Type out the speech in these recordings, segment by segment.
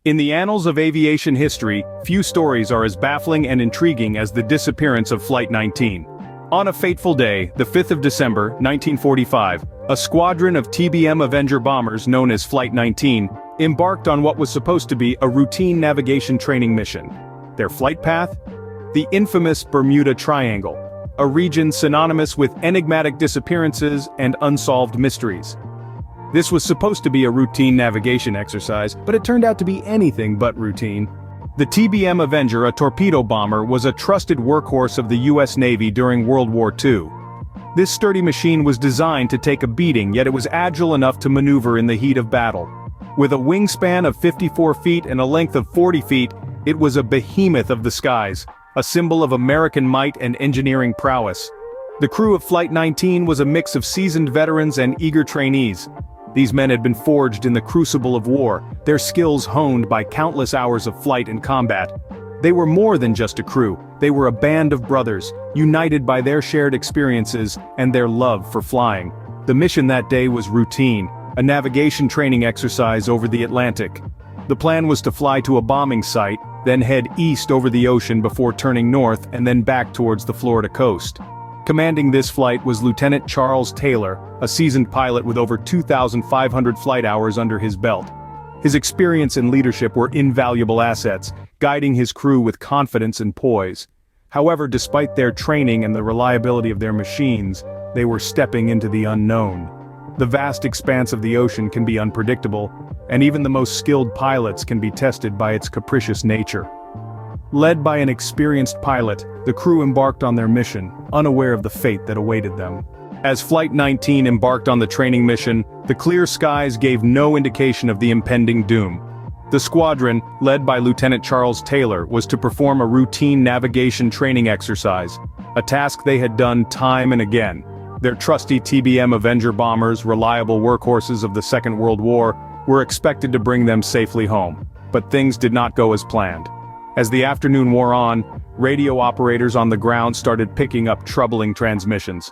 In the annals of aviation history, few stories are as baffling and intriguing as the disappearance of Flight 19. On a fateful day, the 5th of December, 1945, a squadron of TBM Avenger bombers known as Flight 19 embarked on what was supposed to be a routine navigation training mission. Their flight path? The infamous Bermuda Triangle, a region synonymous with enigmatic disappearances and unsolved mysteries. This was supposed to be a routine navigation exercise, but it turned out to be anything but routine. The TBM Avenger, a torpedo bomber, was a trusted workhorse of the US Navy during World War II. This sturdy machine was designed to take a beating, yet it was agile enough to maneuver in the heat of battle. With a wingspan of 54 feet and a length of 40 feet, it was a behemoth of the skies, a symbol of American might and engineering prowess. The crew of Flight 19 was a mix of seasoned veterans and eager trainees. These men had been forged in the crucible of war, their skills honed by countless hours of flight and combat. They were more than just a crew, they were a band of brothers, united by their shared experiences and their love for flying. The mission that day was routine, a navigation training exercise over the Atlantic. The plan was to fly to a bombing site, then head east over the ocean before turning north and then back towards the Florida coast. Commanding this flight was Lieutenant Charles Taylor, a seasoned pilot with over 2,500 flight hours under his belt. His experience and leadership were invaluable assets, guiding his crew with confidence and poise. However, despite their training and the reliability of their machines, they were stepping into the unknown. The vast expanse of the ocean can be unpredictable, and even the most skilled pilots can be tested by its capricious nature. Led by an experienced pilot, the crew embarked on their mission, unaware of the fate that awaited them. As Flight 19 embarked on the training mission, the clear skies gave no indication of the impending doom. The squadron, led by Lieutenant Charles Taylor, was to perform a routine navigation training exercise, a task they had done time and again. Their trusty TBM Avenger bombers, reliable workhorses of the Second World War, were expected to bring them safely home. But things did not go as planned. As the afternoon wore on, radio operators on the ground started picking up troubling transmissions.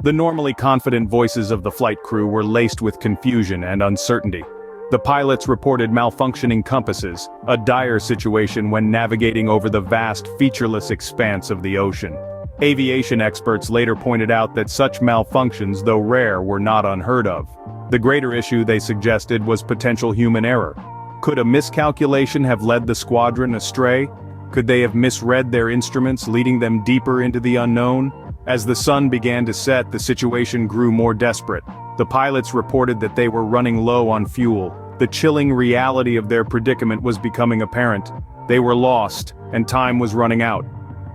The normally confident voices of the flight crew were laced with confusion and uncertainty. The pilots reported malfunctioning compasses, a dire situation when navigating over the vast, featureless expanse of the ocean. Aviation experts later pointed out that such malfunctions, though rare, were not unheard of. The greater issue, they suggested, was potential human error. Could a miscalculation have led the squadron astray? Could they have misread their instruments, leading them deeper into the unknown? As the sun began to set, the situation grew more desperate. The pilots reported that they were running low on fuel. The chilling reality of their predicament was becoming apparent. They were lost, and time was running out.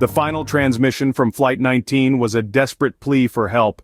The final transmission from Flight 19 was a desperate plea for help.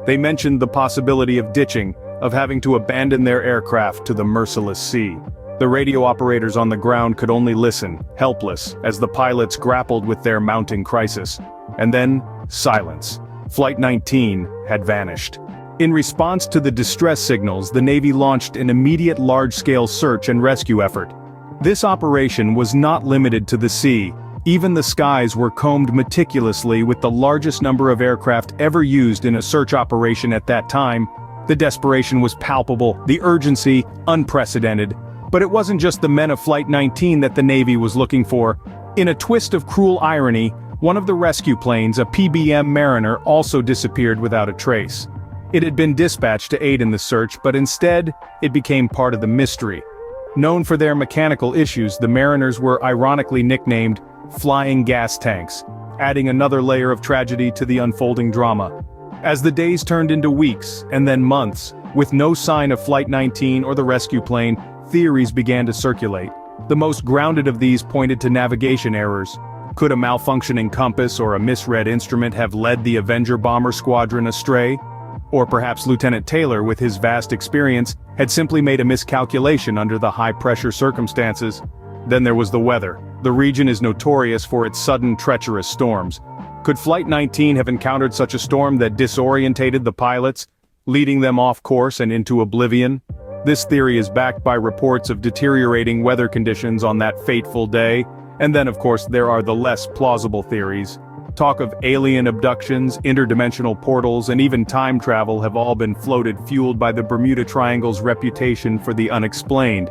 They mentioned the possibility of ditching, of having to abandon their aircraft to the merciless sea. The radio operators on the ground could only listen, helpless, as the pilots grappled with their mounting crisis. And then, silence. Flight 19 had vanished. In response to the distress signals, the Navy launched an immediate large-scale search and rescue effort. This operation was not limited to the sea. Even the skies were combed meticulously, with the largest number of aircraft ever used in a search operation at that time. The desperation was palpable, the urgency unprecedented. But it wasn't just the men of Flight 19 that the Navy was looking for. In a twist of cruel irony, one of the rescue planes, a PBM Mariner, also disappeared without a trace. It had been dispatched to aid in the search, but instead, it became part of the mystery. Known for their mechanical issues, the Mariners were ironically nicknamed flying gas tanks, adding another layer of tragedy to the unfolding drama. As the days turned into weeks, and then months, with no sign of Flight 19 or the rescue plane, theories began to circulate. The most grounded of these pointed to navigation errors. Could a malfunctioning compass or a misread instrument have led the Avenger bomber squadron astray? Or perhaps Lieutenant Taylor, with his vast experience, had simply made a miscalculation under the high-pressure circumstances. Then there was the weather. The region is notorious for its sudden, treacherous storms. Could Flight 19 have encountered such a storm that disorientated the pilots, leading them off course and into oblivion? This theory is backed by reports of deteriorating weather conditions on that fateful day, and then of course there are the less plausible theories. Talk of alien abductions, interdimensional portals, and even time travel have all been floated, fueled by the Bermuda Triangle's reputation for the unexplained.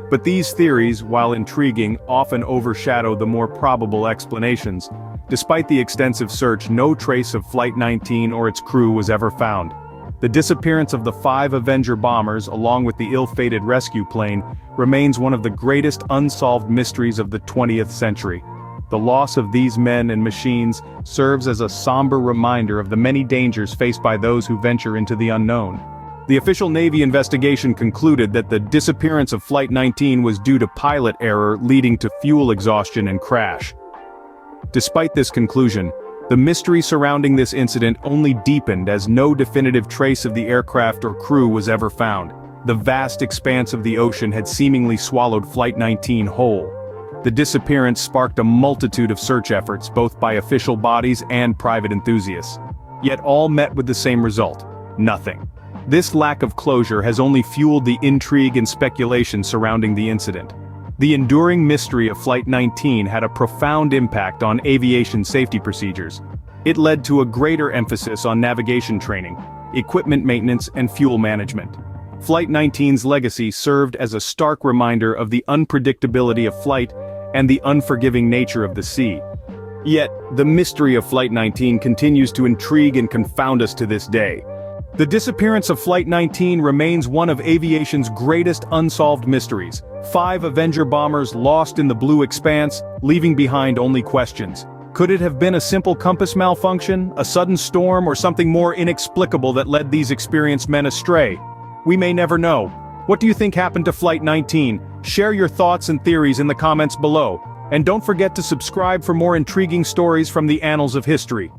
But these theories, while intriguing, often overshadow the more probable explanations. Despite the extensive search, no trace of Flight 19 or its crew was ever found. The disappearance of the 5 Avenger bombers, along with the ill-fated rescue plane, remains one of the greatest unsolved mysteries of the 20th century. The loss of these men and machines serves as a somber reminder of the many dangers faced by those who venture into the unknown. The official Navy investigation concluded that the disappearance of Flight 19 was due to pilot error leading to fuel exhaustion and crash. Despite this conclusion, the mystery surrounding this incident only deepened as no definitive trace of the aircraft or crew was ever found. The vast expanse of the ocean had seemingly swallowed Flight 19 whole. The disappearance sparked a multitude of search efforts, both by official bodies and private enthusiasts. Yet all met with the same result: nothing. This lack of closure has only fueled the intrigue and speculation surrounding the incident. The enduring mystery of Flight 19 had a profound impact on aviation safety procedures. It led to a greater emphasis on navigation training, equipment maintenance, and fuel management. Flight 19's legacy served as a stark reminder of the unpredictability of flight and the unforgiving nature of the sea. Yet, the mystery of Flight 19 continues to intrigue and confound us to this day. The disappearance of Flight 19 remains one of aviation's greatest unsolved mysteries. 5 Avenger bombers lost in the blue expanse, leaving behind only questions. Could it have been a simple compass malfunction, a sudden storm, or something more inexplicable that led these experienced men astray? We may never know. What do you think happened to Flight 19? Share your thoughts and theories in the comments below. And don't forget to subscribe for more intriguing stories from the annals of history.